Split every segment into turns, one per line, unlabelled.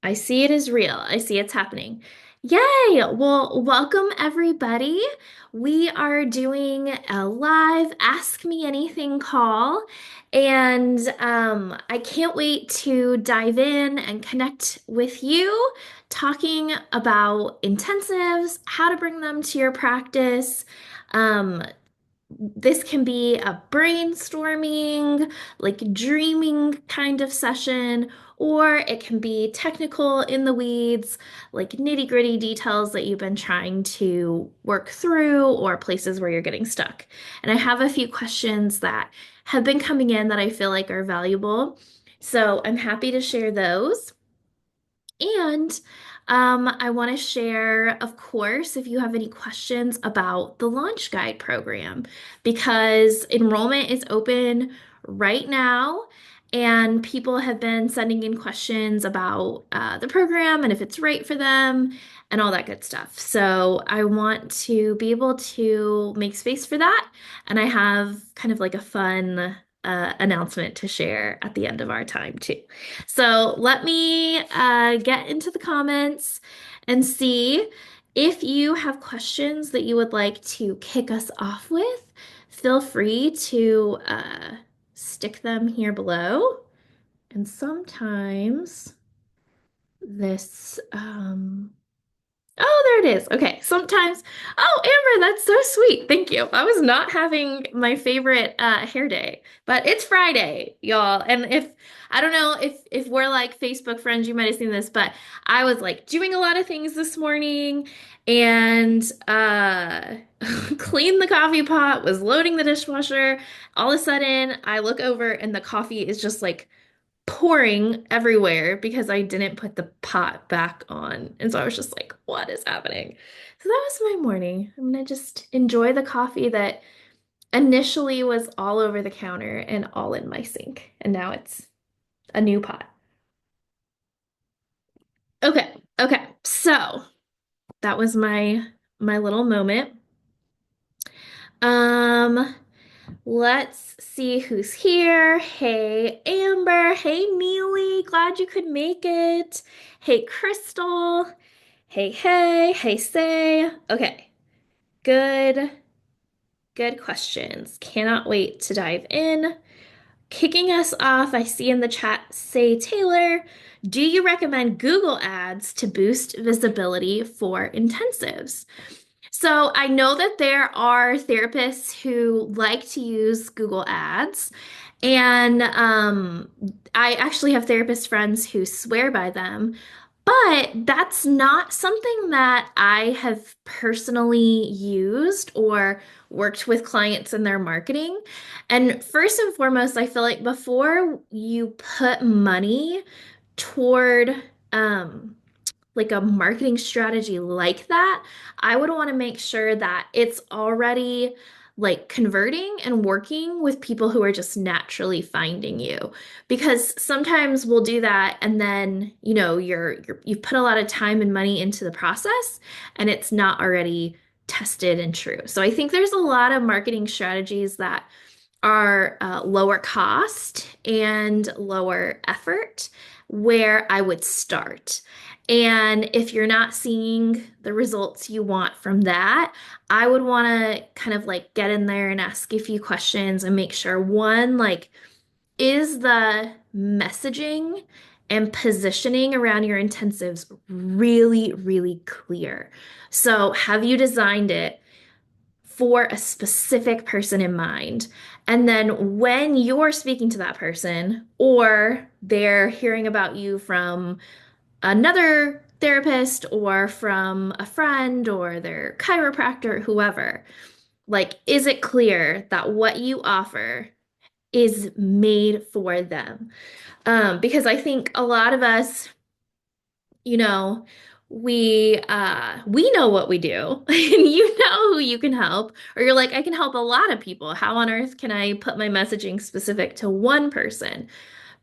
I see it as real. I see it's happening. Yay! Well, welcome everybody. We are doing a live Ask Me Anything call, and I can't wait to dive in and connect with you, talking about intensives, how to bring them to your practice. Um, this can be a brainstorming, like dreaming kind of session, or it can be technical in the weeds, like nitty-gritty details that you've been trying to work through or places where you're getting stuck. And I have a few questions that have been coming in that I feel like are valuable. So I'm happy to share those. And I want to share, of course, if you have any questions about the Launch Guide program, because enrollment is open right now, and people have been sending in questions about the program and if it's right for them and all that good stuff. So I want to be able to make space for that, and I have kind of like a fun announcement to share at the end of our time, too. So let me get into the comments and see if you have questions that you would like to kick us off with. Feel free to stick them here below. And sometimes this, oh, there it is. Okay. Sometimes, oh, Amber, that's so sweet. Thank you. I was not having my favorite hair day, but it's Friday, y'all. And if I don't know if we're like Facebook friends, you might have seen this, but I was like doing a lot of things this morning and cleaned the coffee pot, was loading the dishwasher. All of a sudden, I look over and the coffee is just like pouring everywhere because I didn't put the pot back on. And so I was just like, what is happening? So that was my morning. I'm gonna just enjoy the coffee that initially was all over the counter and all in my sink. And now it's a new pot. Okay, okay. So that was my little moment. Um, let's see who's here. Hey, Amber. Hey, Neely. Glad you could make it. Hey, Crystal. Hey, hey, hey, say. Okay, good, good questions. Cannot wait to dive in. Kicking us off, I see in the chat, say Taylor, do you recommend Google Ads to boost visibility for intensives? So I know that there are therapists who like to use Google Ads, and I actually have therapist friends who swear by them. But that's not something that I have personally used or worked with clients in their marketing. And first and foremost, I feel like before you put money toward um, like a marketing strategy like that, I would want to make sure that it's already like converting and working with people who are just naturally finding you. Because sometimes we'll do that and then, you've put a lot of time and money into the process and it's not already tested and true. So I think there's a lot of marketing strategies that are lower cost and lower effort where I would start. And if you're not seeing the results you want from that, I would want to kind of like get in there and ask a few questions and make sure one, like, is the messaging and positioning around your intensives really, really clear? So, have you designed it for a specific person in mind? And then when you're speaking to that person, or they're hearing about you from another therapist or from a friend or their chiropractor, whoever, like, is it clear that what you offer is made for them? Because I think a lot of us, you know, we know what we do and you know who you can help, or you're like, I can help a lot of people. How on earth can I put my messaging specific to one person?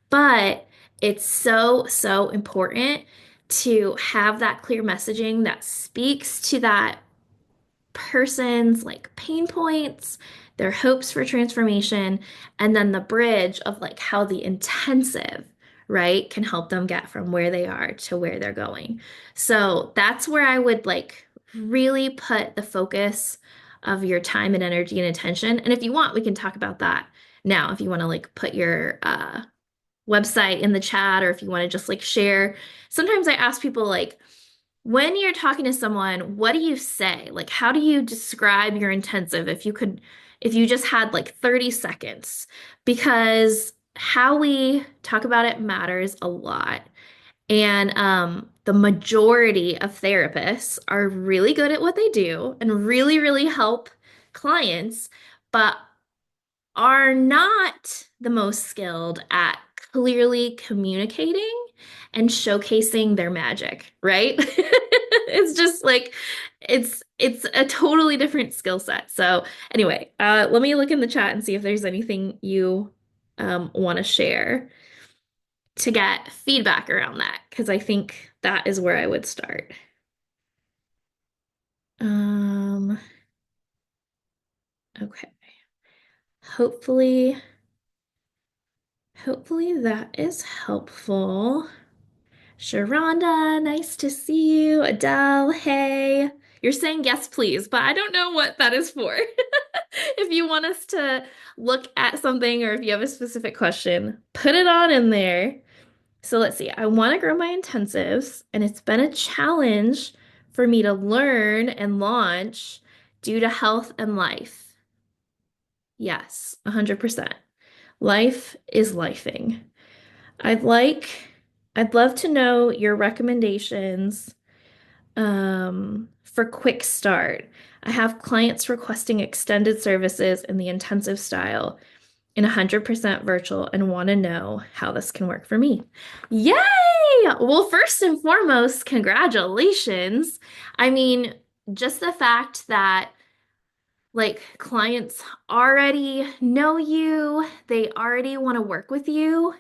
But it's so, so important to have that clear messaging that speaks to that person's like pain points, their hopes for transformation, and then the bridge of like how the intensive right, can help them get from where they are to where they're going. So that's where I would like really put the focus of your time and energy and attention. And if you want, we can talk about that now. If you want to like put your website in the chat, or if you want to just like share. Sometimes I ask people like, when you're talking to someone, what do you say? Like, how do you describe your intensive if you just had like 30 seconds? Because how we talk about it matters a lot. And the majority of therapists are really good at what they do and really, really help clients, but are not the most skilled at clearly communicating and showcasing their magic, right? It's just like it's a totally different skill set. So anyway, let me look in the chat and see if there's anything you want to share to get feedback around that, because I think that is where I would start. Um, okay. Hopefully, hopefully that is helpful. Sharonda, nice to see you. Adele, hey. You're saying yes, please, but I don't know what that is for. If you want us to look at something or if you have a specific question, put it on in there. So let's see. I want to grow my intensives, and it's been a challenge for me to learn and launch due to health and life. Yes, 100%. Life is lifing. I'd like, I'd love to know your recommendations for quick start. I have clients requesting extended services in the intensive style in 100% virtual and want to know how this can work for me. Yay! Well, first and foremost, congratulations. I mean, just the fact that like clients already know you, they already want to work with you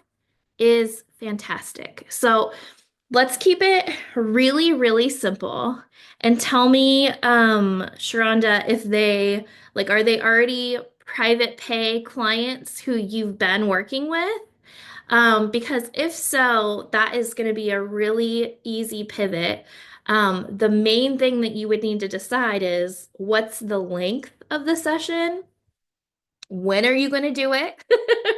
is fantastic. So let's keep it really, really simple. And tell me, Sharonda, if they like, are they already private pay clients who you've been working with? Because if so, that is going to be a really easy pivot. The main thing that you would need to decide is what's the length of the session? When are you going to do it?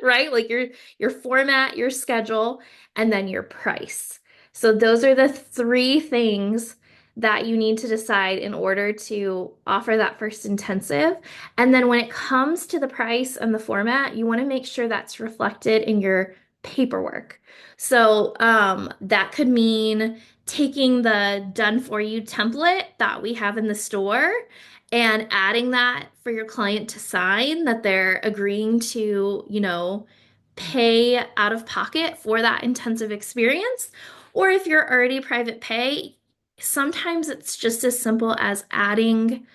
Right? Like your format, your schedule, and then your price. So those are the three things that you need to decide in order to offer that first intensive. And then when it comes to the price and the format, you want to make sure that's reflected in your paperwork. So that could mean taking the done for you template that we have in the store and adding that for your client to sign that they're agreeing to, pay out of pocket for that intensive experience. Or if you're already private pay, sometimes it's just as simple as adding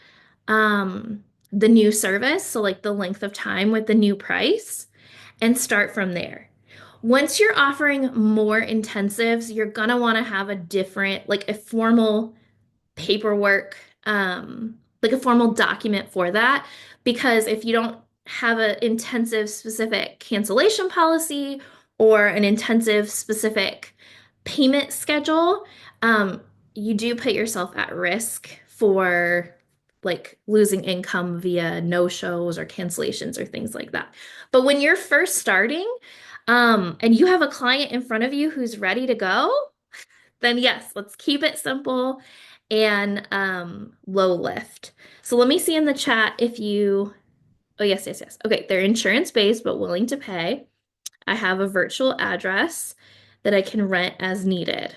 the new service, so like the length of time with the new price, and start from there. Once you're offering more intensives, you're gonna want to have a different, like a formal paperwork, like a formal document for that. Because if you don't have an intensive specific cancellation policy or an intensive specific payment schedule, you do put yourself at risk for like losing income via no-shows or cancellations or things like that. But when you're first starting, and you have a client in front of you who's ready to go, then yes, let's keep it simple and low lift. So let me see in the chat if you, oh, yes, yes, yes. Okay, they're insurance based but willing to pay. I have a virtual address that I can rent as needed.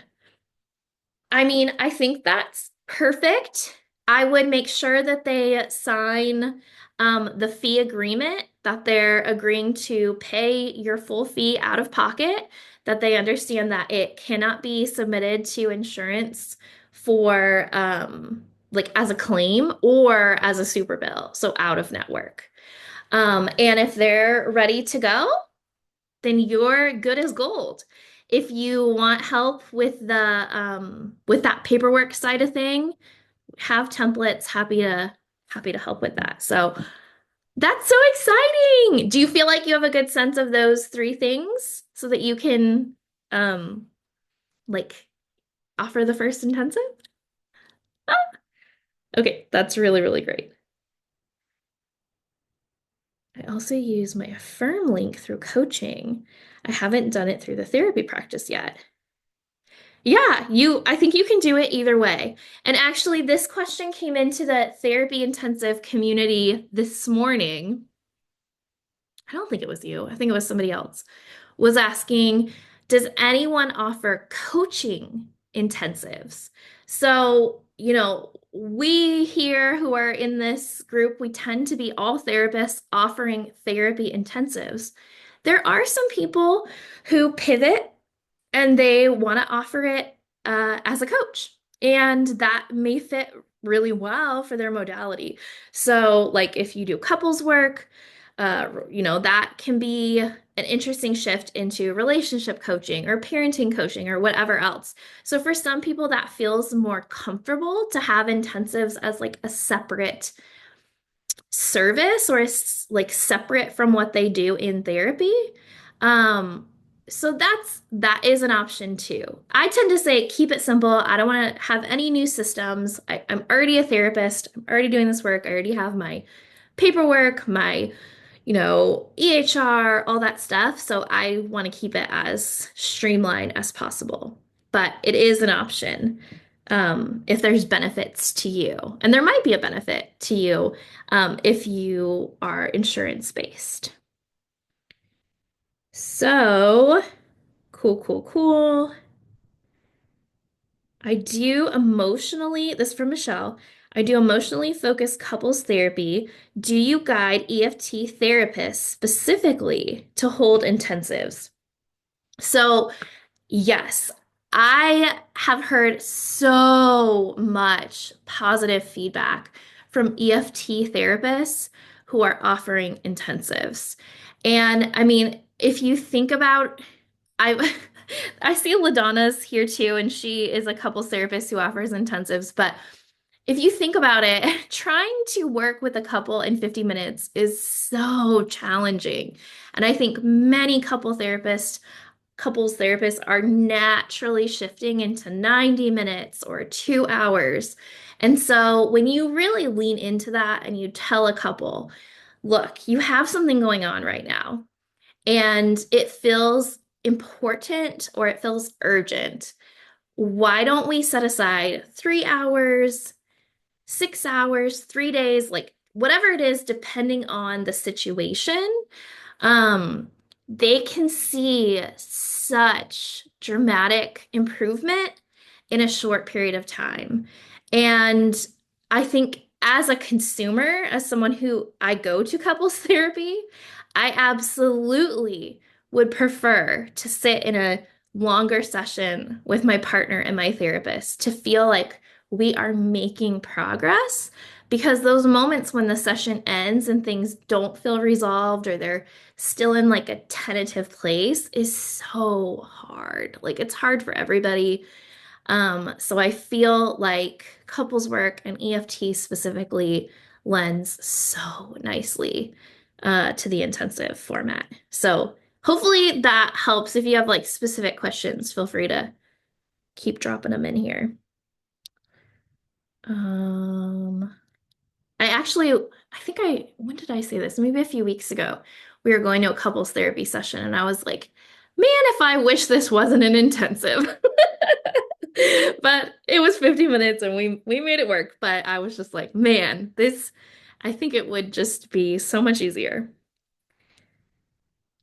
I mean, I think that's perfect. I would make sure that they sign the fee agreement, that they're agreeing to pay your full fee out of pocket, that they understand that it cannot be submitted to insurance for like as a claim or as a super bill, so out of network. And if they're ready to go, then you're good as gold. If you want help with that paperwork side of thing, have templates, happy to help with that. So that's so exciting. Do you feel like you have a good sense of those three things so that you can um like offer the first intensive? Ah, okay, that's really, really great. I also use my Affirm link through coaching. I haven't done it through the therapy practice yet. Yeah, I think you can do it either way. And actually, this question came into the therapy intensive community this morning. I don't think it was you. I think it was somebody else. Was asking, does anyone offer coaching intensives? So, we here who are in this group, we tend to be all therapists offering therapy intensives. There are some people who pivot and they want to offer it as a coach. And that may fit really well for their modality. So, like if you do couples work, that can be an interesting shift into relationship coaching or parenting coaching or whatever else. So, for some people, that feels more comfortable to have intensives as like a separate service or like separate from what they do in therapy. Um, so that is an option too. I tend to say keep it simple. I don't want to have any new systems. I'm already a therapist. I'm already doing this work. I already have my paperwork, my EHR, all that stuff. So I want to keep it as streamlined as possible. But it is an option if there's benefits to you. And there might be a benefit to you if you are insurance based. So, cool, cool, cool. This is from Michelle. I do emotionally focused couples therapy. Do you guide EFT therapists specifically to hold intensives? So, yes, I have heard so much positive feedback from EFT therapists who are offering intensives. And I mean, if you think about, I I see LaDonna's here too, and she is a couples therapist who offers intensives. But if you think about it, trying to work with a couple in 50 minutes is so challenging. And I think many couples therapists are naturally shifting into 90 minutes or 2 hours. And so when you really lean into that and you tell a couple, look, you have something going on right now, and it feels important or it feels urgent. Why don't we set aside 3 hours, 6 hours, 3 days, like whatever it is, depending on the situation, um, they can see such dramatic improvement in a short period of time. And I think as a consumer, as someone who I go to couples therapy, I absolutely would prefer to sit in a longer session with my partner and my therapist to feel like we are making progress because those moments when the session ends and things don't feel resolved or they're still in like a tentative place is so hard. Like it's hard for everybody. So I feel like couples work and EFT specifically lends so nicely to the intensive format. So hopefully that helps. If you have like specific questions, feel free to keep dropping them in here. Um, when did I say this? Maybe a few weeks ago. We were going to a couples therapy session, and I was like, man, if I wish this wasn't an intensive. But it was 50 minutes and we made it work. But I was just like, man, I think it would just be so much easier.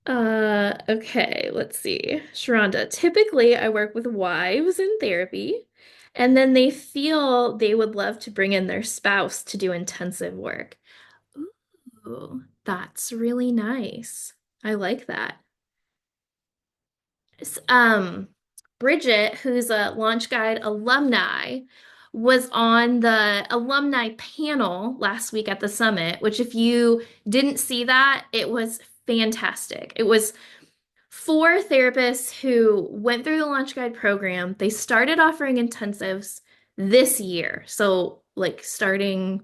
Okay, let's see. Sharonda, typically I work with wives in therapy, and then they feel they would love to bring in their spouse to do intensive work. Ooh, that's really nice. I like that. S- Um, Bridget, who's a Launch Guide alumni, was on the alumni panel last week at the summit, which if you didn't see that, it was fantastic. It was four therapists who went through the Launch Guide program. They started offering intensives this year. So, like starting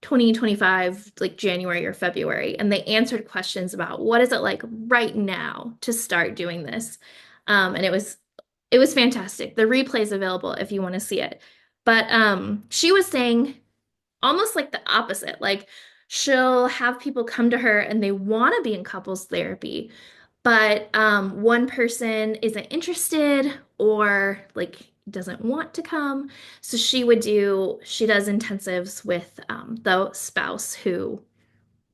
2025, like January or February, and they answered questions about what is it like right now to start doing this. And it was fantastic. The replay is available if you want to see it. But she was saying almost like the opposite. Like she'll have people come to her and they want to be in couples therapy, but one person isn't interested or like doesn't want to come. So she does intensives with the spouse who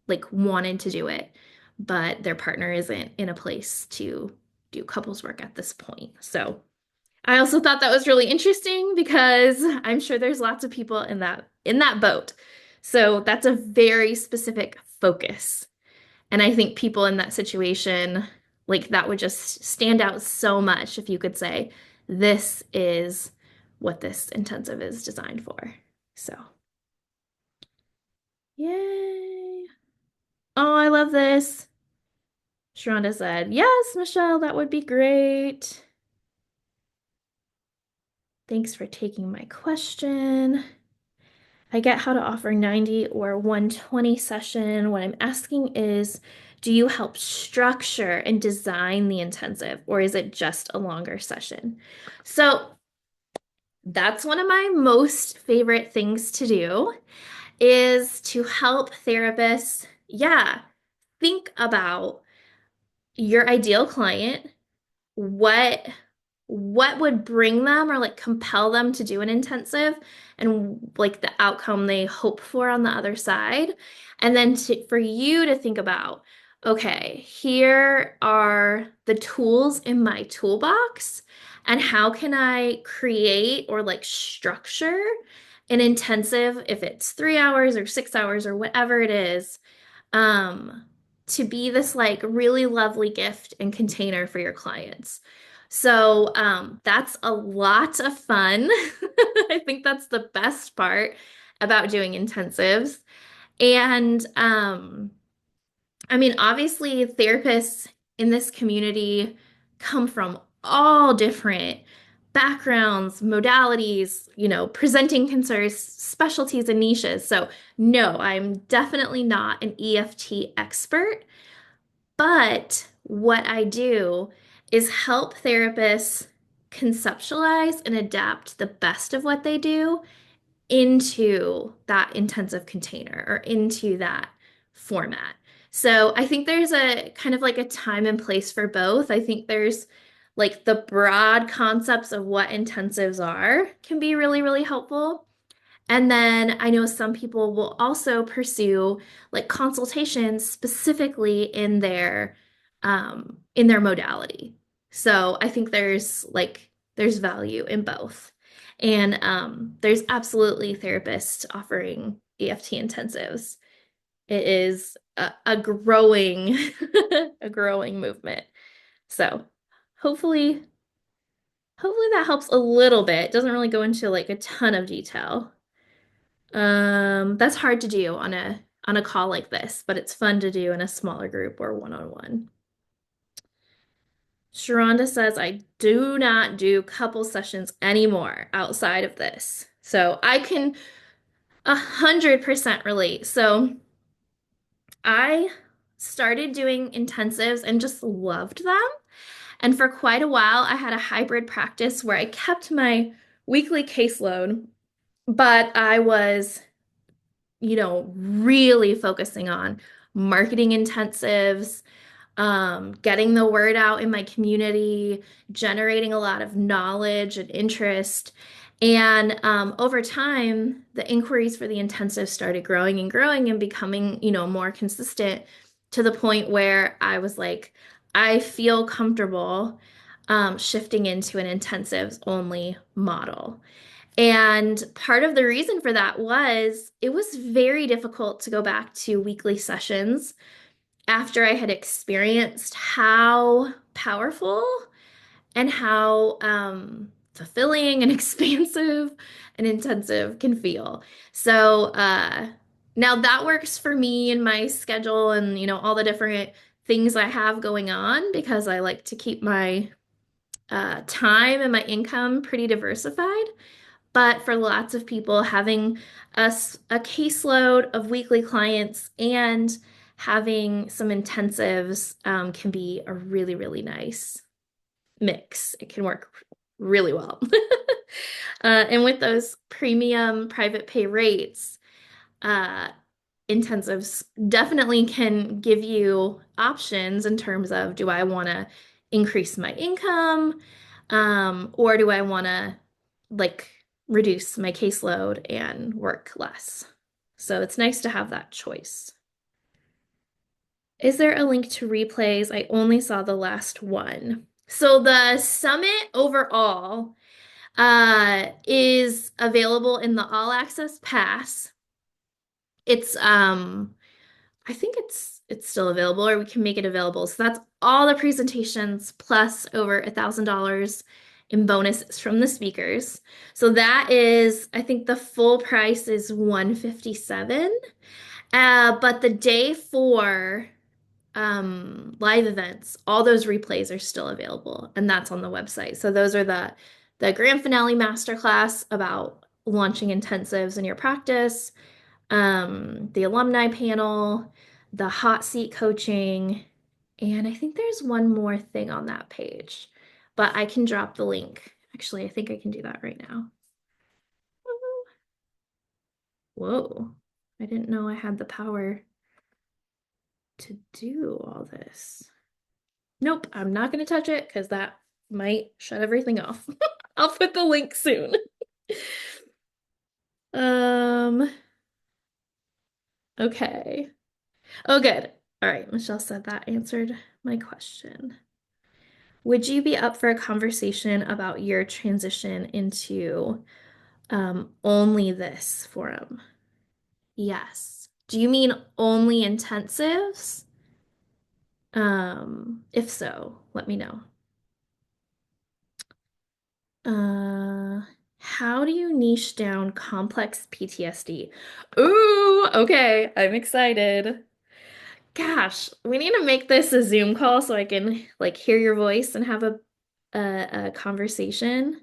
like wanted to do it, but their partner isn't in a place to do couples work at this point. So I also thought that was really interesting because I'm sure there's lots of people in that boat. So that's a very specific focus. And I think people in that situation, like that would just stand out so much if you could say, this is what this intensive is designed for. So, yay. Oh, I love this. Sharonda said, yes, Michelle, that would be great. Thanks for taking my question. I get how to offer 90 or 120 session. What I'm asking is, do you help structure and design the intensive, or is it just a longer session? So that's one of my most favorite things to do is to help therapists, yeah, think about your ideal client, what what would bring them or like compel them to do an intensive and like the outcome they hope for on the other side. And then for you to think about, okay, here are the tools in my toolbox and how can I create or like structure an intensive if it's 3 hours or 6 hours or whatever it is, um, to be this like really lovely gift and container for your clients. So that's a lot of fun. I think that's the best part about doing intensives. And I mean, obviously, therapists in this community come from all different backgrounds, modalities, presenting concerns, specialties, and niches. So, no, I'm definitely not an EFT expert, but what I do is help therapists conceptualize and adapt the best of what they do into that intensive container or into that format. So I think there's a kind of like a time and place for both. I think there's like the broad concepts of what intensives are can be really, really helpful. And then I know some people will also pursue like consultations specifically in their modality. So I think there's value in both. And there's absolutely therapists offering EFT intensives. It is a growing a growing movement. So hopefully hopefully that helps a little bit. It doesn't really go into like a ton of detail. That's hard to do on a call like this, but it's fun to do in a smaller group or one-on-one. Sharonda says, I do not do couple sessions anymore outside of this. So I can 100% relate. So I started doing intensives and just loved them. And for quite a while, I had a hybrid practice where I kept my weekly caseload, but I was really focusing on marketing intensives, getting the word out in my community, generating a lot of knowledge and interest. And over time, the inquiries for the intensive started growing and growing and becoming, more consistent to the point where I was like, I feel comfortable shifting into an intensives only model. And part of the reason for that was it was very difficult to go back to weekly sessions after I had experienced how powerful and how fulfilling and expansive and intensive can feel. So now that works for me and my schedule and all the different things I have going on because I like to keep my time and my income pretty diversified. But for lots of people, having a caseload of weekly clients and having some intensives can be a really, really mix. It can work really well. And with those premium private pay rates, uh, intensives definitely can give you options in terms of do I want to increase my income, or do I want to like reduce my caseload and work less? So it's nice to have that choice. Is there a link to replays? I only saw the last one. So the summit overall is available in the all access pass. It's I think it's still available, or we can make it available. So that's all the presentations plus over $1,000 in bonuses from the speakers. So that is, I think the full price is 157. But the day for live events, all those replays are still available, and that's on the website. So those are the grand finale masterclass about launching intensives in your practice, the alumni panel, the hot seat coaching, and I think there's one more thing on that page, but I can drop the link. Actually, I think I can do that right now. Whoa, I didn't know I had the power to do all this. Nope, I'm not going to touch it because that might shut everything off. I'll put the link soon. Um, okay. Oh, good. All right, Michelle said that answered my question. Would you be up for a conversation about your transition into only this forum? Yes. Do you mean only intensives? If so, let me know. Uh, how do you niche down complex PTSD? Ooh, okay, I'm excited. Gosh, we need to make this a Zoom call so I can like hear your voice and have a conversation.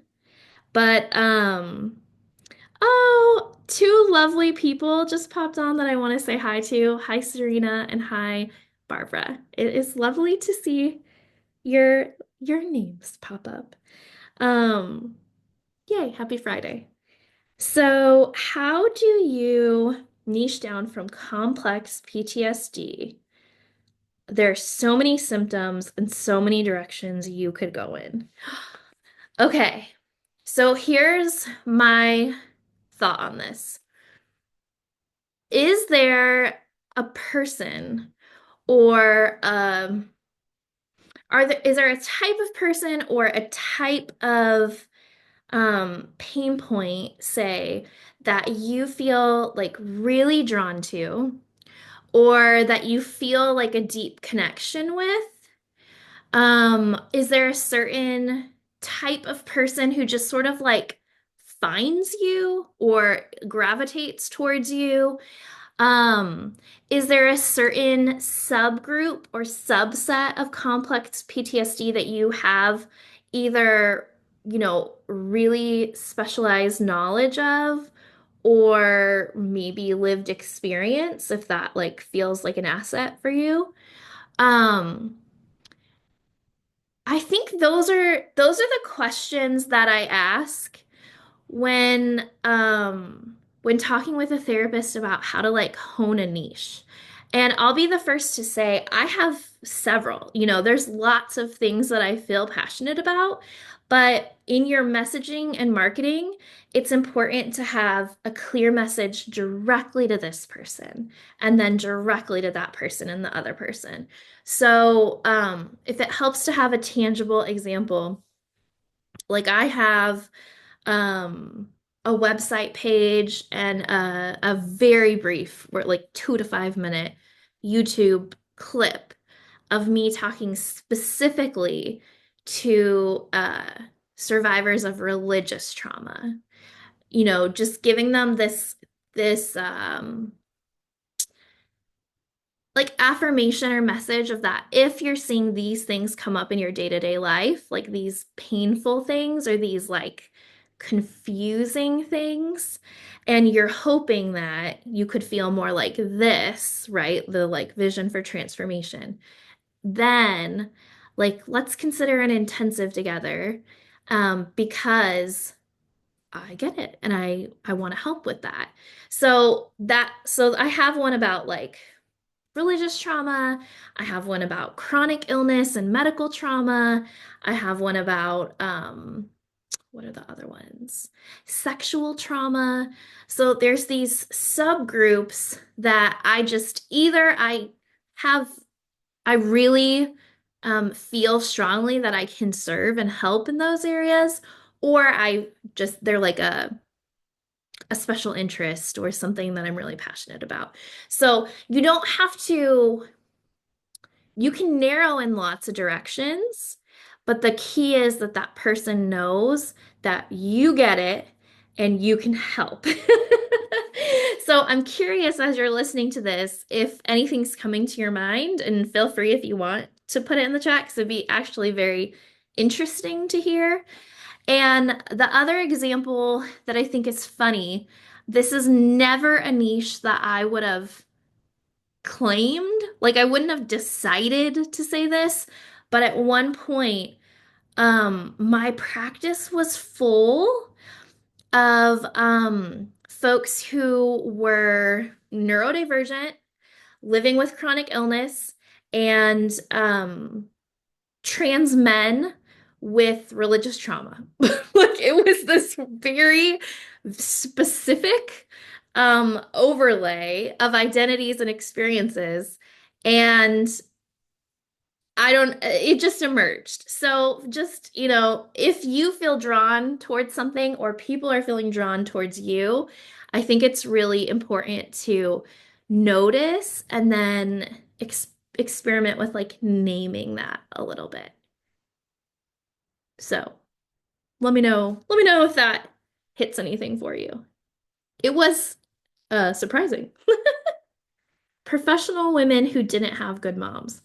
But oh, two lovely people just popped on that I want to say hi to. Hi, Serena, and hi, Barbara. It is lovely to see your names pop up. Um, Yay, happy Friday. So, how do you niche down from complex PTSD? There are so many symptoms and so many directions you could go in. Okay, so here's my thought on this. Is there a person or is there a type of person or a type of pain point, say, that you feel like really drawn to, or that you feel like a deep connection with? Is there a certain type of person who just sort of like finds you or gravitates towards you? Um, is there a certain subgroup or subset of complex PTSD that you have either, really specialized knowledge of, or maybe lived experience, if that like feels like an asset for you? Um, I think those are the questions that I ask when talking with a therapist about how to like hone a niche. And I'll be the first to say I have several. There's lots of things that I feel passionate about, but in your messaging and marketing, it's important to have a clear message directly to this person and then directly to that person and the other person. So, if it helps to have a tangible example, like I have um a website page and a very brief, or like 2 to 5 minute YouTube clip of me talking specifically to survivors of religious trauma. Just giving them this like affirmation or message of that if you're seeing these things come up in your day-to-day life, like these painful things or these like confusing things, and you're hoping that you could feel more like this, right? The like vision for transformation. Then like let's consider an intensive together because I get it and I want to help with that. So I have one about like religious trauma. I have one about chronic illness and medical trauma. I have one about what are the other ones? Sexual trauma. So there's these subgroups that I just either have I really feel strongly that I can serve and help in those areas, or I just they're like a special interest or something that I'm really passionate about. So you don't have to, you can narrow in lots of directions, but the key is that that person knows that you get it and you can help. So I'm curious as you're listening to this, if anything's coming to your mind, and feel free if you want to put it in the chat because it'd be actually very interesting to hear. And the other example that I think is funny, this is never a niche that I would have claimed. Like I wouldn't have decided to say this, but at one point, my practice was full of folks who were neurodivergent, living with chronic illness, and trans men with religious trauma. Like it was this very specific overlay of identities and experiences. And I don't, it just emerged. So just, if you feel drawn towards something or people are feeling drawn towards you, I think it's really important to notice and then experiment with like naming that a little bit. So let me know if that hits anything for you. It was surprising. Professional women who didn't have good moms.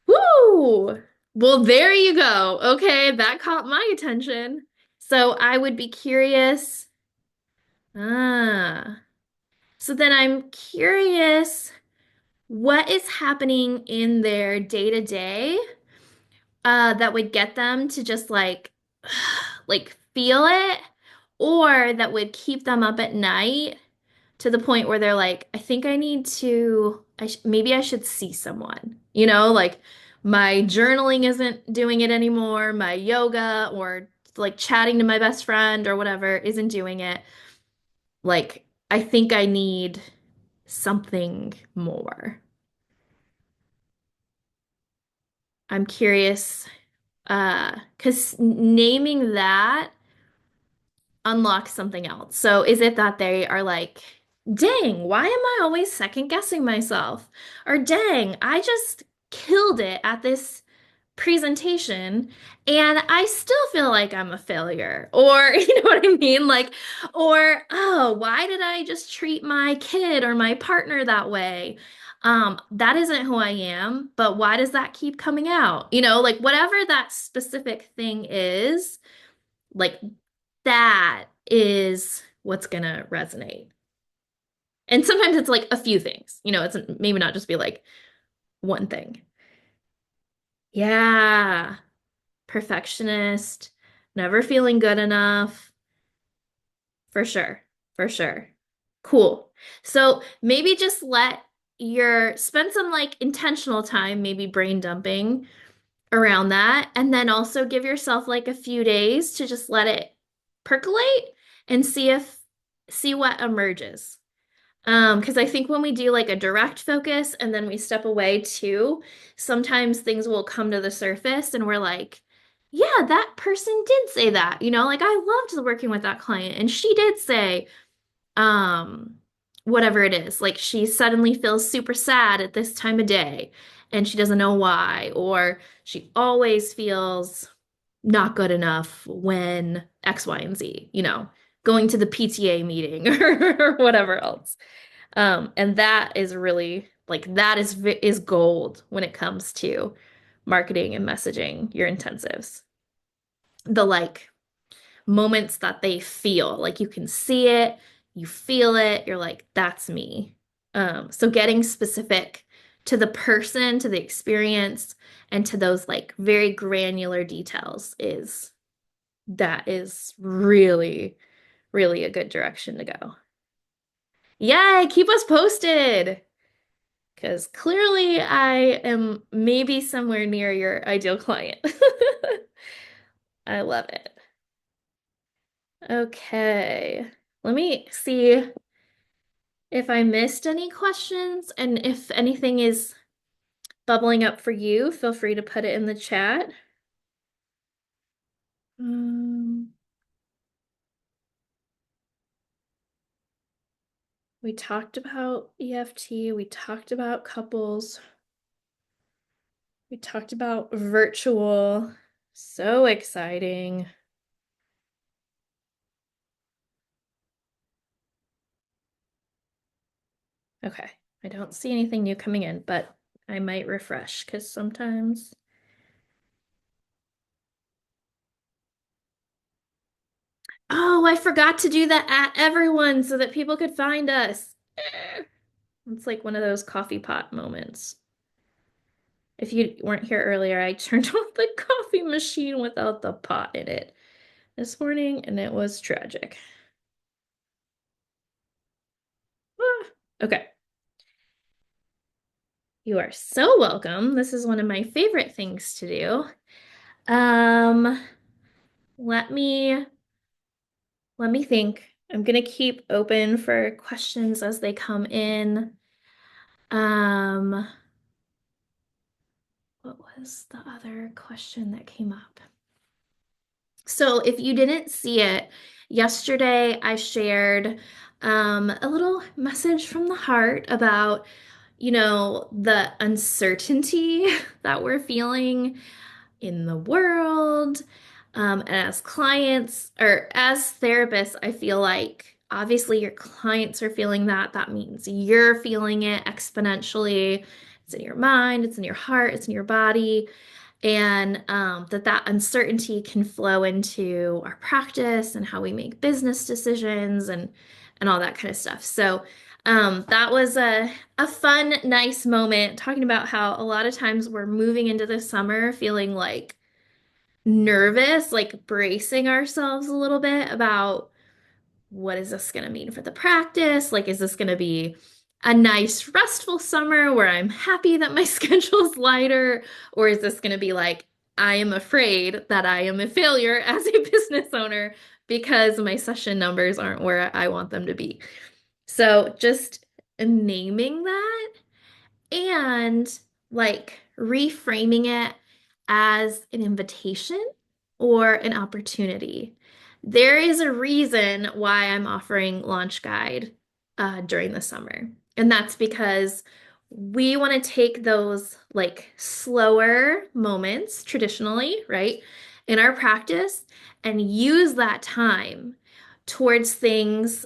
Woo! Well, there you go. Okay, that caught my attention. So I would be curious. Ah. So then I'm curious what is happening in their day to day that would get them to just like feel it, or that would keep them up at night to the point where they're like, I think I need to, maybe I should see someone. Like my journaling isn't doing it anymore, my yoga or like chatting to my best friend or whatever isn't doing it. Like, I think I need something more. I'm curious, because naming that unlock something else. So is it that they are like, dang, why am I always second guessing myself? Or dang, I just killed it at this presentation and I still feel like I'm a failure. Or, you know what I mean? Like, or, oh, why did I just treat my kid or my partner that way? That isn't who I am, but why does that keep coming out? Like whatever that specific thing is, like that is what's gonna resonate. And sometimes it's like a few things, it's maybe not just be like one thing. Yeah, perfectionist, never feeling good enough, for sure, for sure. Cool. So maybe just spend some like intentional time, maybe brain dumping around that, and then also give yourself like a few days to just let it percolate and see what emerges. Because I think when we do like a direct focus and then we step away too, sometimes things will come to the surface and we're like, yeah, that person did say that. Like I loved working with that client and she did say, um, whatever it is, like she suddenly feels super sad at this time of day and she doesn't know why, or she always feels not good enough when X, Y, and Z, going to the PTA meeting or whatever else. And that is really like that is gold when it comes to marketing and messaging your intensives. The like moments that they feel, like you can see it, you feel it, you're like, that's me. So getting specific to the person, to the experience, and to those like very granular details is really, really a good direction to go. Yeah, keep us posted. Because clearly I am maybe somewhere near your ideal client. I love it. Okay. Let me see if I missed any questions, and if anything is bubbling up for you, feel free to put it in the chat. Um, we talked about EFT, we talked about couples, we talked about virtual. So exciting. Okay, I don't see anything new coming in, but I might refresh because sometimes. Oh, I forgot to do that at everyone so that people could find us. It's like one of those coffee pot moments. If you weren't here earlier, I turned on the coffee machine without the pot in it this morning, and it was tragic. Ah, okay. You are so welcome. This is one of my favorite things to do. Um, let me let me think. I'm gonna keep open for questions as they come in. Um, what was the other question that came up? So if you didn't see it, yesterday I shared a little message from the heart about, the uncertainty that we're feeling in the world. And as clients or as therapists, I feel like obviously your clients are feeling that. That means you're feeling it exponentially. It's in your mind, it's in your heart, it's in your body. And that uncertainty can flow into our practice and how we make business decisions and all that kind of stuff. So that was a fun, nice moment talking about how a lot of times we're moving into the summer feeling like nervous, like bracing ourselves a little bit about what is this going to mean for the practice? Like, is this going to be a nice, restful summer where I'm happy that my schedule's lighter? Or is this going to be like, I am afraid that I am a failure as a business owner because my session numbers aren't where I want them to be? So, just naming that and like reframing it as an invitation or an opportunity. There is a reason why I'm offering Launch Guide during the summer, and that's because we want to take those like slower moments traditionally, right, in our practice and use that time towards things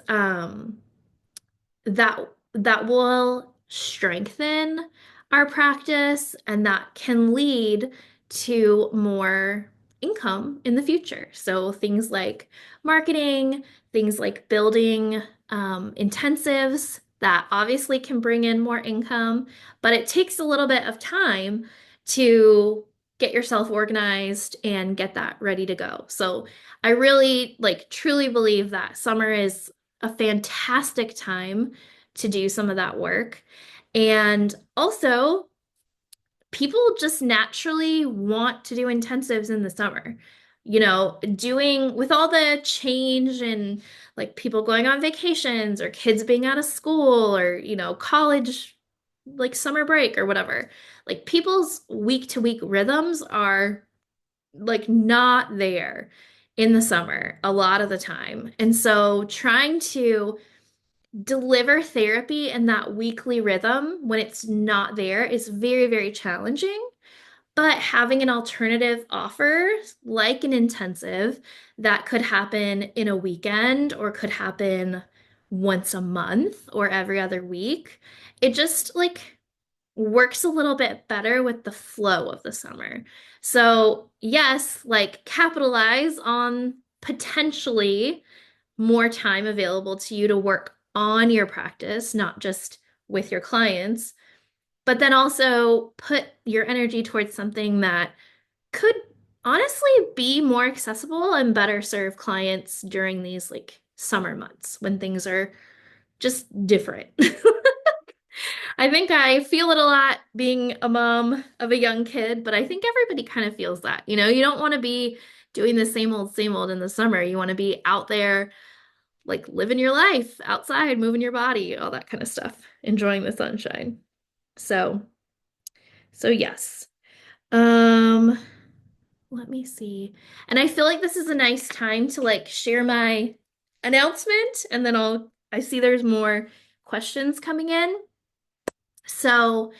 that will strengthen our practice and that can lead to more income in the future. So things like marketing, things like building intensives that obviously can bring in more income, but it takes a little bit of time to get yourself organized and get that ready to go. So I really like truly believe that summer is a fantastic time to do some of that work. And also, people just naturally want to do intensives in the summer. Doing with all the change and like people going on vacations or kids being out of school or, college, like summer break or whatever. Like people's week to week rhythms are like not there in the summer a lot of the time. And so trying to deliver therapy in that weekly rhythm when it's not there is very, very challenging. But having an alternative offer, like an intensive, that could happen in a weekend or could happen once a month or every other week, it just like works a little bit better with the flow of the summer. So, yes, like capitalize on potentially more time available to you to work on your practice, not just with your clients, but then also put your energy towards something that could honestly be more accessible and better serve clients during these like summer months when things are just different. I think I feel it a lot being a mom of a young kid, but I think everybody kind of feels that. You know, you don't want to be doing the same old in the summer. You want to be out there, like living your life outside, moving your body, all that kind of stuff, enjoying the sunshine. So, so yes. Um, Let me see. And I feel like this is a nice time to like share my announcement, and then I see there's more questions coming in. So,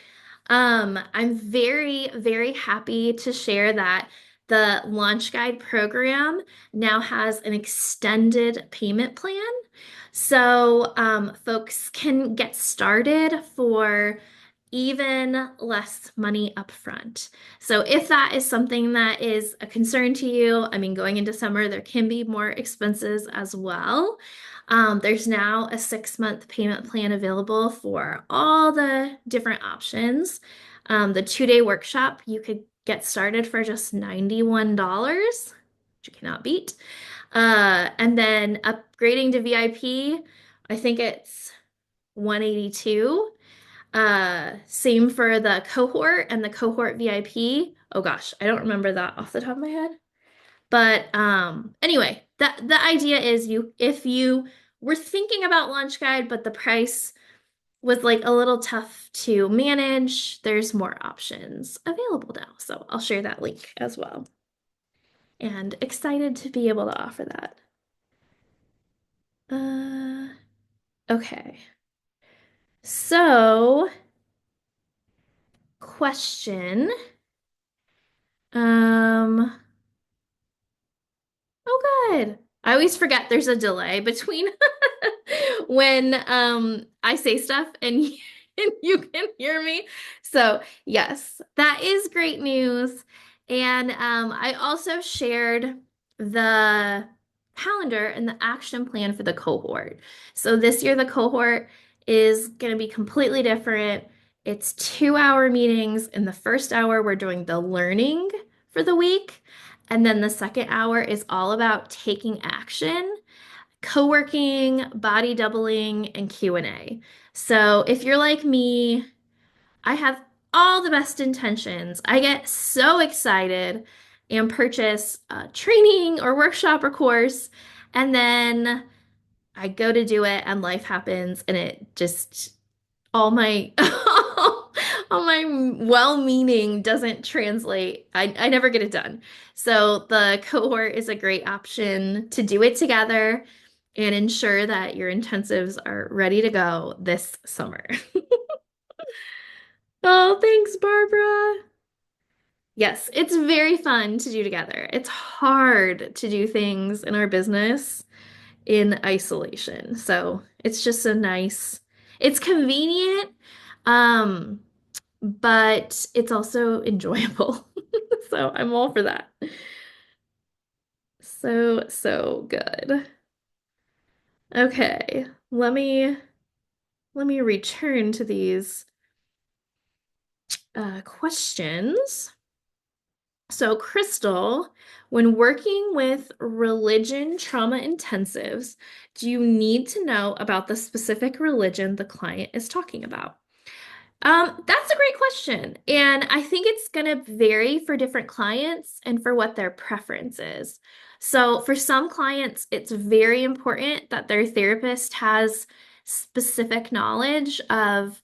I'm very, very happy to share that the Launch Guide program now has an extended payment plan. So, folks can get started for even less money upfront. So, if that is something that is a concern to you, I mean, going into summer, there can be more expenses as well. There's now a 6-month payment plan available for all the different options. The 2-day workshop, you could get started for just $91, which you cannot beat. And then upgrading to VIP, I think it's 182. Same for the cohort and the cohort VIP. Oh gosh, I don't remember that off the top of my head. But anyway, the idea is you if you were thinking about Launch Guide, but the price was like a little tough to manage, there's more options available now. So I'll share that link as well. And excited to be able to offer that. Uh, okay. So, question. Um, Oh, good. I always forget there's a delay between when I say stuff and and you can hear me. So, yes, that is great news. And I also shared the calendar and the action plan for the cohort. So this year the cohort is going to be completely different. It's 2-hour meetings. In the first hour, we're doing the learning for the week. And then the second hour is all about taking action, co-working, body doubling, and Q&A. So if you're like me, I have all the best intentions. I get so excited and purchase a training or workshop or course, and then I go to do it and life happens and it just all my all my well-meaning doesn't translate. I never get it done. So the cohort is a great option to do it together and ensure that your intensives are ready to go this summer. Oh, thanks, Barbara. Yes, it's very fun to do together. It's hard to do things in our business in isolation. So it's just a nice, it's convenient. Um, but it's also enjoyable. So I'm all for that. So, so good. Okay, let me return to these questions. So, Crystal, when working with religion trauma intensives, do you need to know about the specific religion the client is talking about? That's a great question. And I think it's going to vary for different clients and for what their preference is. So, for some clients, it's very important that their therapist has specific knowledge of,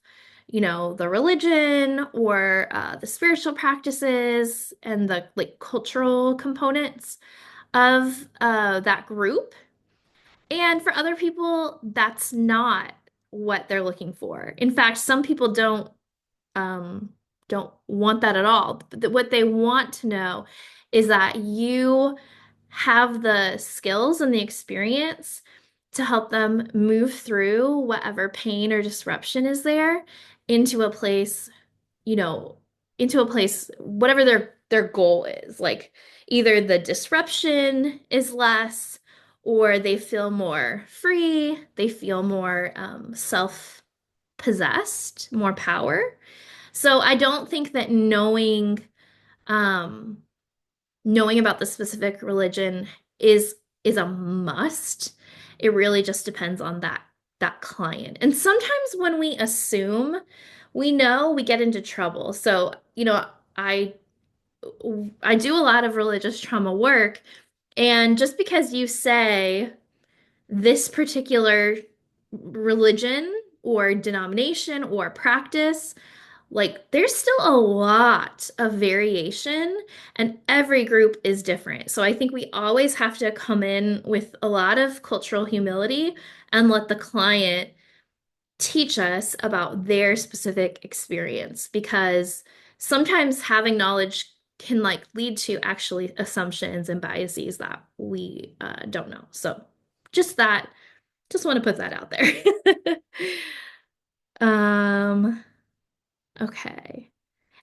the religion or the spiritual practices and the like cultural components of that group. And for other people, that's not what they're looking for. In fact, some people um, don't want that at all. What they want to know is that you have the skills and the experience to help them move through whatever pain or disruption is there into a place, you know, into a place, whatever their goal is. Like either the disruption is less, or they feel more free, they feel more self-possessed, more power. So I don't think that um, knowing about the specific religion is a must. It really just depends on that client. And sometimes when we assume we know, we get into trouble. So, I I do a lot of religious trauma work, and just because you say this particular religion or denomination or practice, like there's still a lot of variation and every group is different. So I think we always have to come in with a lot of cultural humility and let the client teach us about their specific experience because sometimes having knowledge can like lead to actually assumptions and biases that we don't know. So just that, just want to put that out there. Um, okay.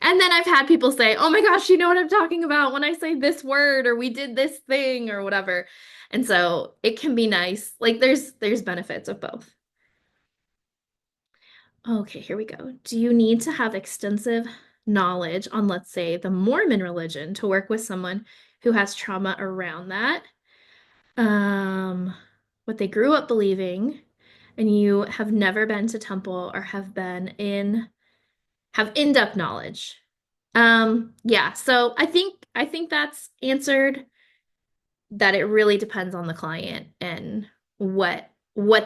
And then I've had people say, "Oh my gosh, you know what I'm talking about when I say this word or we did this thing or whatever." And so it can be nice. Like there's benefits of both. Okay, here we go. Do you need to have extensive knowledge on, let's say, the Mormon religion to work with someone who has trauma around that? Um, what they grew up believing, and you have never been to temple or have in-depth knowledge. Yeah, so I think that's answered that it really depends on the client and what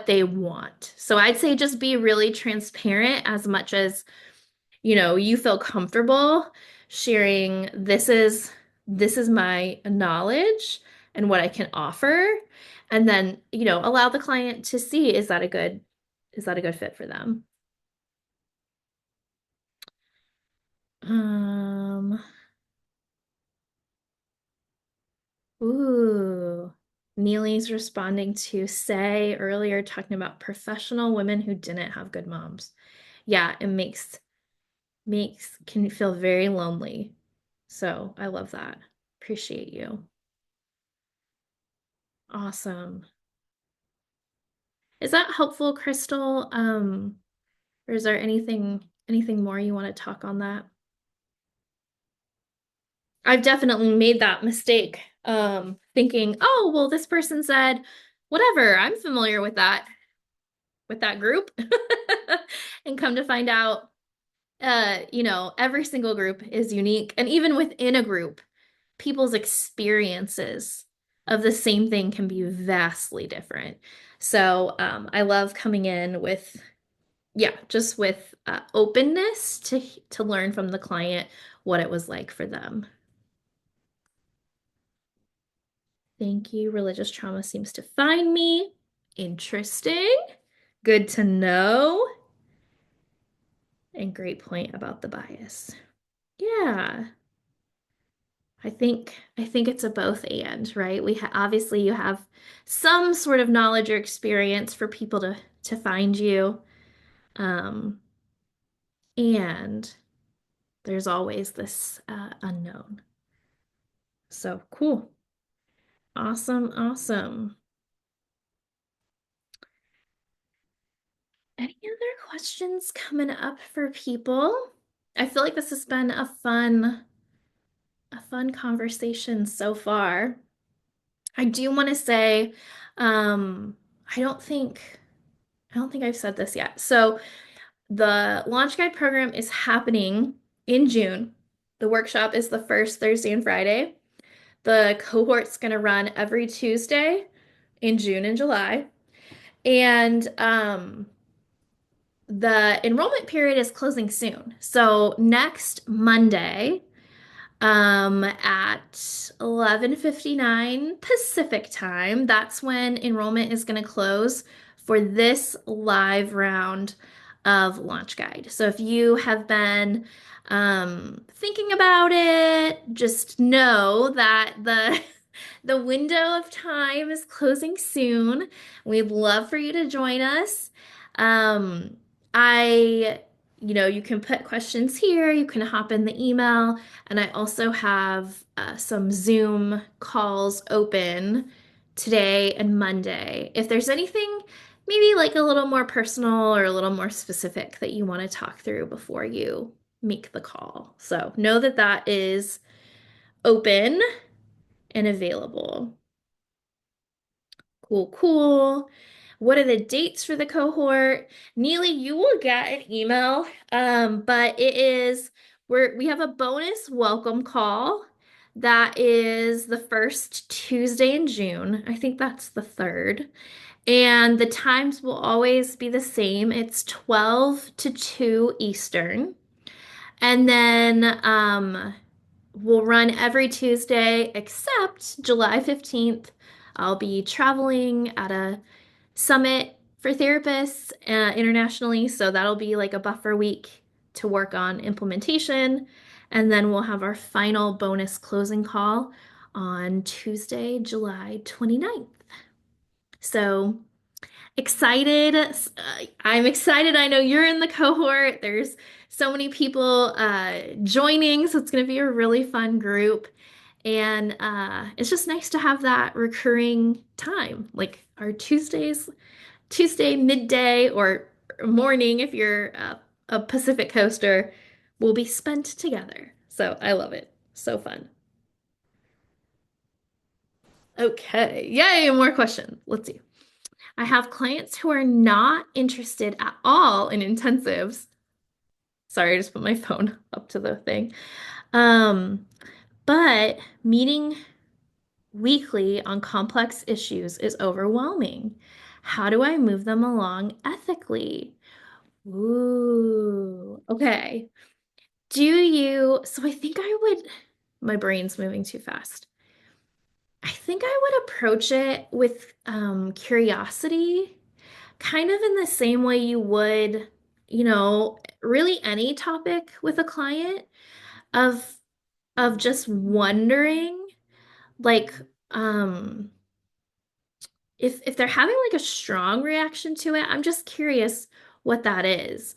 they want. So I'd say just be really transparent as much as, you feel comfortable sharing this is my knowledge and what I can offer. And then, allow the client to see is that a good fit for them? Um, Ooh. Neely's responding to Say earlier, talking about professional women who didn't have good moms. Yeah, it makes can feel very lonely. So I love that. Appreciate you. Awesome. Is that helpful, Crystal? Or is there anything more you want to talk on that? I've definitely made that mistake, thinking, oh, well, this person said, whatever, I'm familiar with that group. And come to find out, every single group is unique. And even within a group, people's experiences of the same thing can be vastly different. So I love coming in with, yeah, just with openness to learn from the client what it was like for them. Thank you. Religious trauma seems to find me. Interesting. Good to know. And great point about the bias. Yeah. I think it's a both and, right? Obviously you have some sort of knowledge or experience for people to find you. Um, and there's always this unknown. So cool. Awesome, awesome. Any other questions coming up for people? I feel like this has been a fun conversation so far. I do want to say, um, I don't think I don't think I've said this yet. So the Launch Guide program is happening in June. The workshop is the first Thursday and Friday. The cohort's going to run every Tuesday in June and July. And the enrollment period is closing soon. So next Monday, at 11:59 Pacific time, that's when enrollment is going to close for this live round of Launch Guide. So if you have been thinking about it, just know that the window of time is closing soon. We'd love for you to join us. Um, I, you can put questions here, you can hop in the email, and I also have some Zoom calls open today and Monday. If there's anything maybe like a little more personal or a little more specific that you want to talk through before you make the call. So know that that is open and available. Cool, cool. What are the dates for the cohort? Neely, you will get an email. But it is we have a bonus welcome call that is the first Tuesday in June. I think that's the third. And the times will always be the same. It's 12 to 2 Eastern. And then we'll run every Tuesday except July 15th. I'll be traveling at a summit for therapists internationally, so that'll be like a buffer week to work on implementation. And then we'll have our final bonus closing call on Tuesday, July 29th. So excited. I'm excited. I know you're in the cohort. There's so many people joining, so it's going to be a really fun group. And it's just nice to have that recurring time, like our Tuesday midday or morning if you're a Pacific coaster, will be spent together. So I love it. So fun. Okay. Yay, more questions. Let's see. I have clients who are not interested at all in intensives. Sorry, I just put my phone up to the thing. Um, but meeting weekly on complex issues is overwhelming. How do I move them along ethically? Ooh, okay. So I think my brain's moving too fast. I think I would approach it with curiosity, kind of in the same way you would, really any topic with a client of just wondering, like, um, if they're having like a strong reaction to it, I'm just curious what that is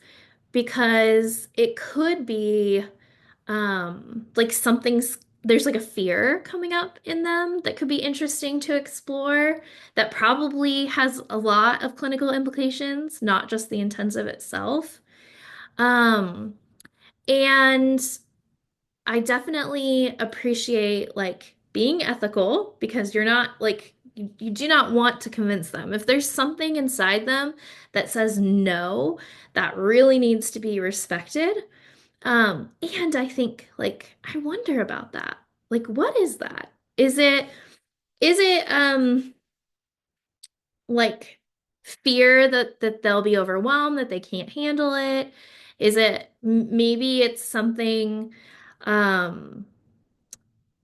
because it could be like there's like a fear coming up in them that could be interesting to explore that probably has a lot of clinical implications, not just the intensive itself. Um, and I definitely appreciate like being ethical because you're not like you do not want to convince them. If there's something inside them that says no, that really needs to be respected. And I think like I wonder about that. Like what is that? Is it like fear that they'll be overwhelmed, that they can't handle it? Is it maybe it's something um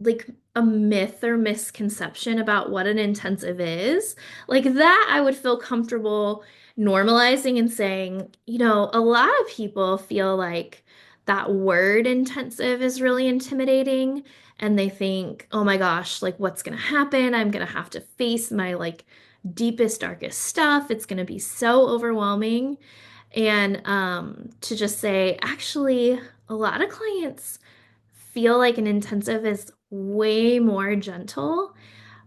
like a myth or misconception about what an intensive is. Like that, I would feel comfortable normalizing and saying, a lot of people feel like that word intensive is really intimidating. And they think, oh my gosh, like what's going to happen? I'm going to have to face my like deepest, darkest stuff. It's going to be so overwhelming. And to just say, actually, a lot of clients feel like an intensive is way more gentle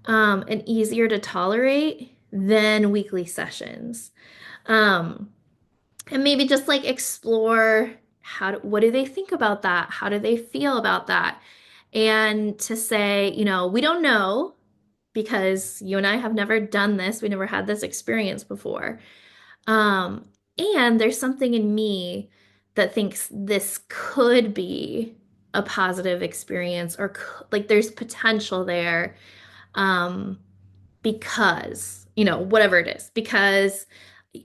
and easier to tolerate than weekly sessions. Um, and maybe just like explore what do they think about that? How do they feel about that? And to say, we don't know because you and I have never done this. We never had this experience before. Um, and there's something in me that thinks this could be a positive experience or like there's potential there um, because, whatever it is, because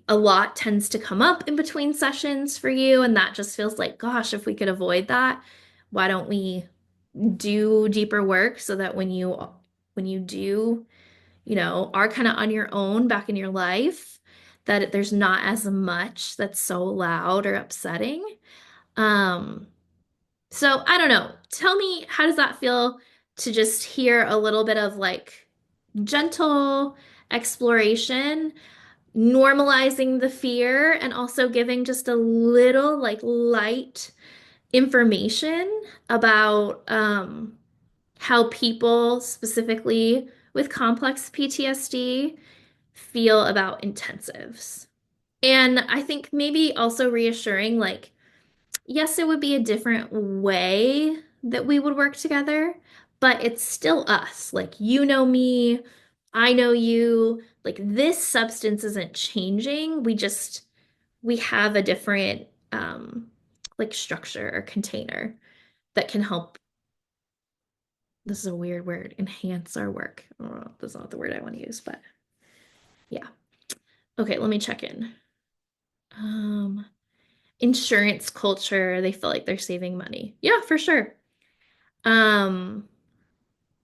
a lot tends to come up in between sessions for you. And that just feels like, gosh, if we could avoid that, why don't we do deeper work so that when you do are kind of on your own back in your life, that there's not as much that's so loud or upsetting. Um, so I don't know. Tell me, how does that feel to just hear a little bit of like gentle exploration, normalizing the fear, and also giving just a little like light information about how people specifically with complex PTSD feel about intensives. And I think maybe also reassuring, like, Yes, it would be a different way that we would work together, but it's still us. Like, you know me, I know you. Like, this substance isn't changing. We have a different, like, structure or container that can help. This is a weird word, enhance our work. Oh, that's not the word I want to use, but yeah. Okay, let me check in. Um, Insurance culture, they feel like they're saving money. Yeah, for sure. Um,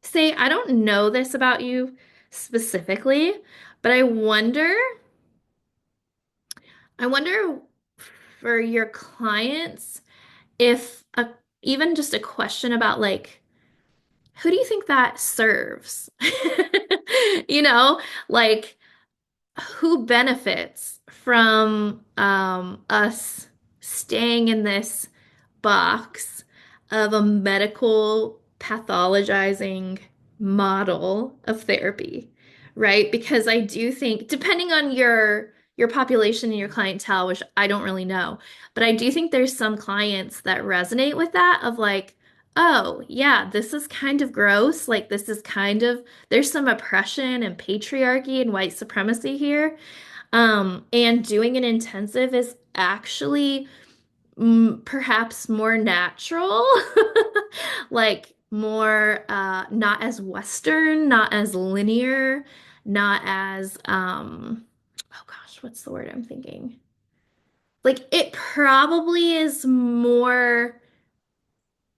Say, I don't know this about you specifically, but I wonder for your clients if even just a question about like, who do you think that serves? You know, like who benefits from us staying in this box of a medical pathologizing model of therapy, right? Because I do think, depending on your population and your clientele, which I don't really know, but I do think there's some clients that resonate with that of like, oh, yeah, this is kind of gross. Like, this is kind of, there's some oppression and patriarchy and white supremacy here. And doing an intensive is actually perhaps more natural, like more not as Western, not as linear, not as oh gosh, what's the word I'm thinking? Like it probably is more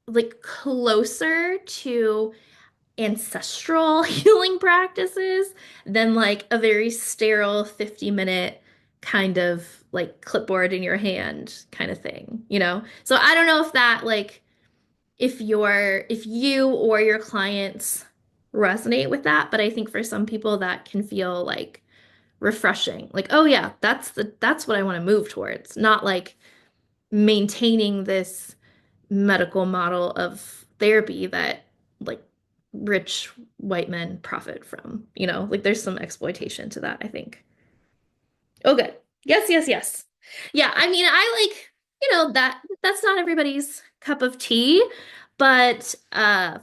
like closer to ancestral healing practices than like a very sterile 50-minute kind of like clipboard in your hand kind of thing, you know? So I don't know if that like if you or your clients resonate with that, but I think for some people that can feel like refreshing. Like, oh yeah, that's what I want to move towards, not like maintaining this medical model of therapy that like rich white men profit from, you know? Like there's some exploitation to that, I think. Oh, good. Yes, yes, yes. Yeah, I mean, I like, that's not everybody's cup of tea, but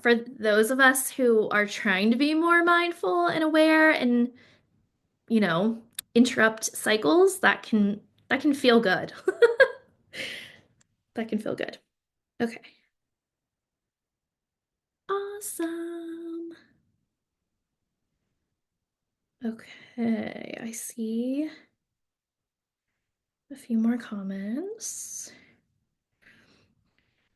for those of us who are trying to be more mindful and aware and, you know, interrupt cycles, that can feel good. That can feel good. Okay. Awesome. Okay, I see a few more comments.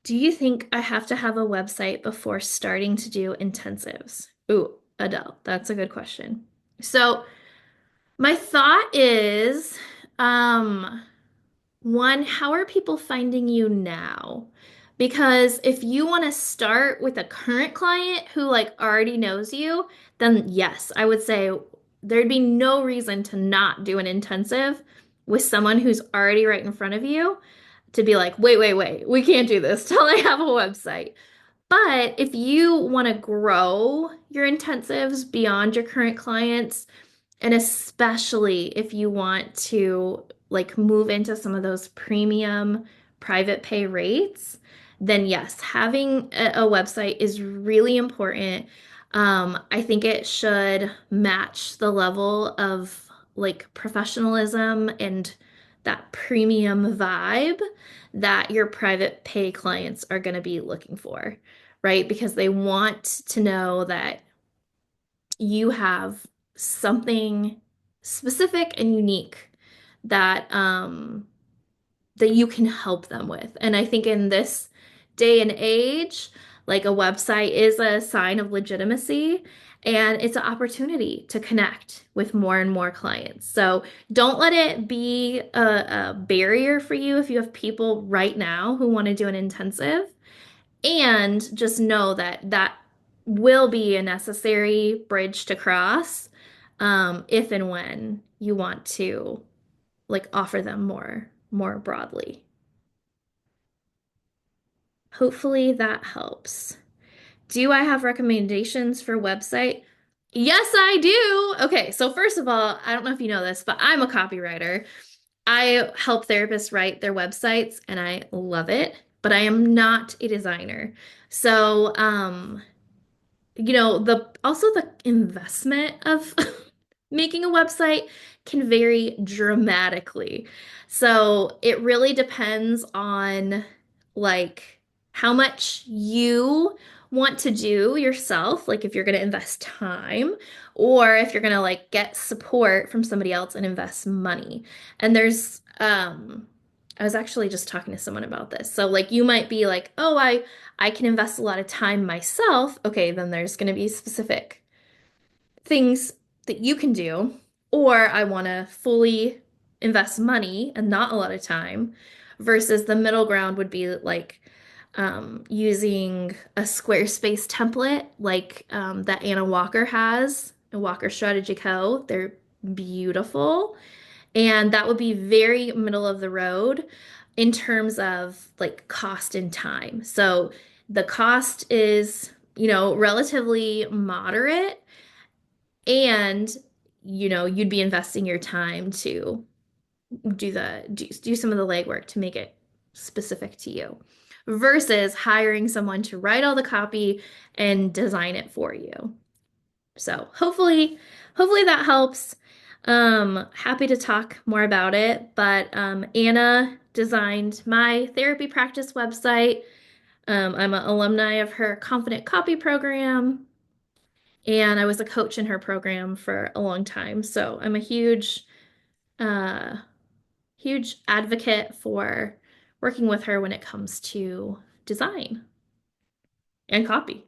Do you think I have to have a website before starting to do intensives? Ooh, Adele, that's a good question. So, my thought is, um, one, how are people finding you now? Because if you want to start with a current client who like already knows you, then yes, I would say there'd be no reason to not do an intensive with someone who's already right in front of you to be like, wait, wait, wait, we can't do this till I have a website. But if you want to grow your intensives beyond your current clients, and especially if you want to like move into some of those premium private pay rates, then yes, having a website is really important. I think it should match the level of like professionalism and that premium vibe that your private pay clients are going to be looking for, right? Because they want to know that you have something specific and unique that that you can help them with. And I think in this day and age, like a website is a sign of legitimacy and it's an opportunity to connect with more and more clients. So don't let it be a barrier for you if you have people right now who want to do an intensive. And just know that that will be a necessary bridge to cross, if and when you want to like offer them more broadly. Hopefully that helps. Do I have recommendations for website? Yes, I do. Okay, so first of all, I don't know if you know this, but I'm a copywriter. I help therapists write their websites and I love it, but I am not a designer. So, the also the investment of making a website can vary dramatically. So it really depends on like how much you want to do yourself, like if you're going to invest time or if you're going to like get support from somebody else and invest money. And I was actually just talking to someone about this. So like you might be like, "Oh, I can invest a lot of time myself." Okay, then there's going to be specific things that you can do. Or I want to fully invest money and not a lot of time, versus the middle ground would be like using a Squarespace template like that Anna Walker has, and Walker Strategy Co. They're beautiful. And that would be very middle of the road in terms of like cost and time. So the cost is, relatively moderate, and you'd be investing your time to do some of the legwork to make it specific to you versus hiring someone to write all the copy and design it for you. So hopefully that helps. Happy to talk more about it, but Anna designed my therapy practice website. I'm an alumni of her Confident Copy program, and I was a coach in her program for a long time. So I'm a uh, huge advocate for working with her when it comes to design and copy.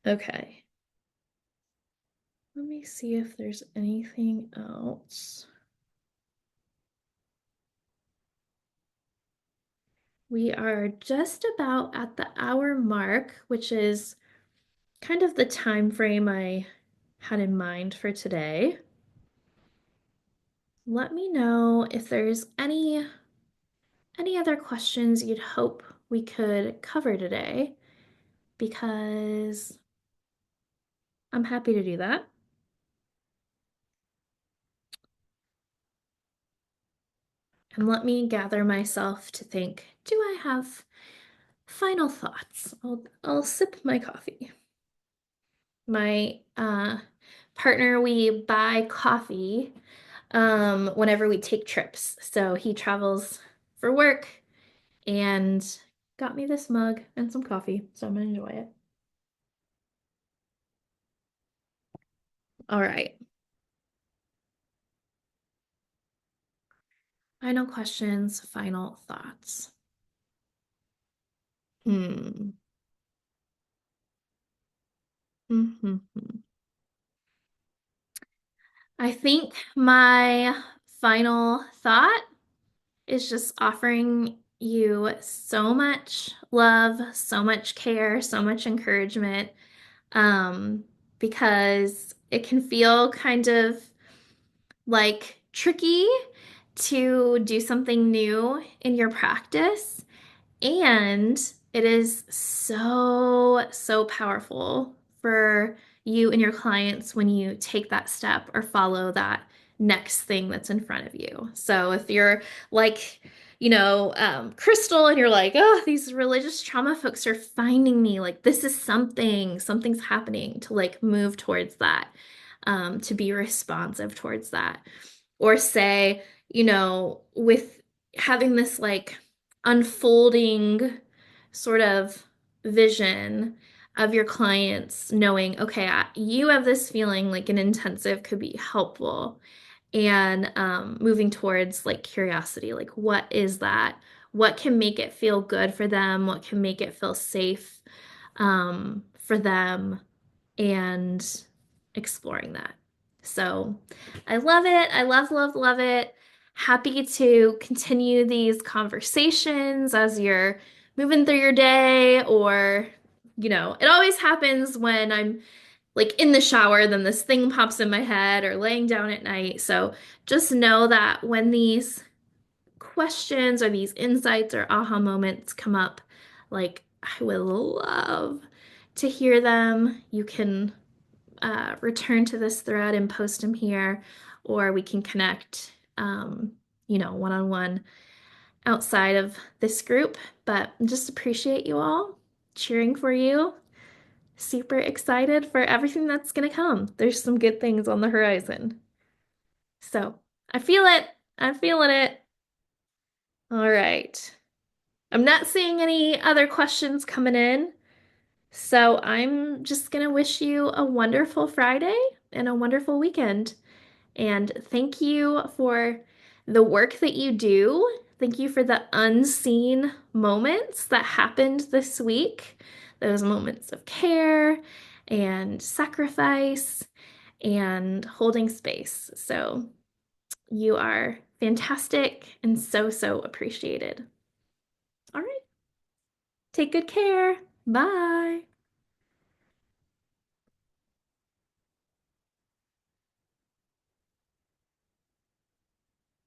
Okay. Let me see if there's anything else. We are just about at the hour mark, which is kind of the time frame I had in mind for today. Let me know if there's any other questions you'd hope we could cover today, because I'm happy to do that. And let me gather myself to think, do I have final thoughts? I'll sip my coffee. My partner, we buy coffee whenever we take trips. So he travels for work and got me this mug and some coffee. So I'm gonna enjoy it. All right. Final questions, final thoughts. Hmm. Hmm. I think my final thought is just offering you so much love, so much care, so much encouragement, because it can feel kind of like tricky to do something new in your practice. And it is so, so powerful for you and your clients when you take that step or follow that next thing that's in front of you. So if you're like, Crystal, and you're like, oh, these religious trauma folks are finding me, like, this is something's happening, to like move towards that, to be responsive towards that. Or say, with having this like unfolding sort of vision of your clients knowing, okay, you have this feeling, like an intensive could be helpful, and moving towards like curiosity, like what is that? What can make it feel good for them? What can make it feel safe for them? And exploring that. So I love it. I love, love, love it. Happy to continue these conversations as you're moving through your day, or, it always happens when I'm like in the shower, then this thing pops in my head, or laying down at night. So just know that when these questions or these insights or aha moments come up, like I would love to hear them. You can return to this thread and post them here, or we can connect um, one-on-one outside of this group, but just appreciate you all, cheering for you. Super excited for everything that's going to come. There's some good things on the horizon. So I feel it. I'm feeling it. All right. I'm not seeing any other questions coming in. So I'm just going to wish you a wonderful Friday and a wonderful weekend. And thank you for the work that you do. Thank you for the unseen moments that happened this week, those moments of care and sacrifice and holding space. So you are fantastic and so, so appreciated. All right. Take good care. Bye.